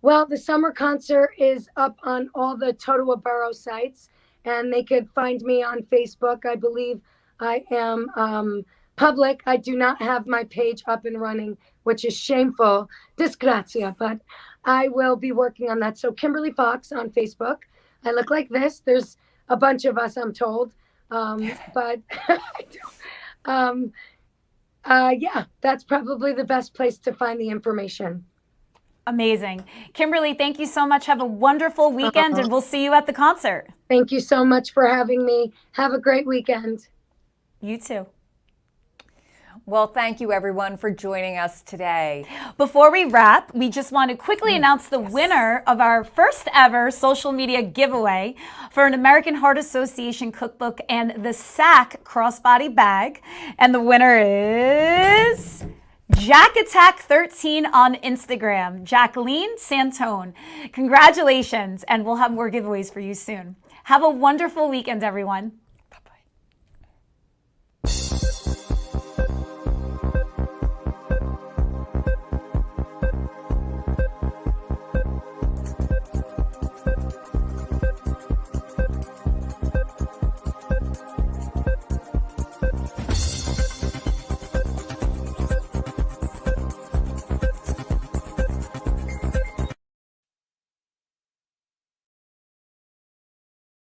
Well, the summer concert is up on all the Totowa Borough sites, and they could find me on Facebook. I believe I am public. I do not have my page up and running, which is shameful. Disgrazia, but I will be working on that. So Kimberly Fox on Facebook. I look like this. There's a bunch of us, I'm told. But yeah, that's probably the best place to find the information. Amazing. Kimberly, thank you so much. Have a wonderful weekend, and we'll see you at the concert. Thank you so much for having me. Have a great weekend. You too. Well, thank you everyone for joining us today. Before we wrap, we just want to quickly announce the winner of our first ever social media giveaway for an American Heart Association cookbook and the SAC crossbody bag. And the winner is Jack Attack 13 on Instagram, Jacqueline Santone. Congratulations, and we'll have more giveaways for you soon. Have a wonderful weekend, everyone.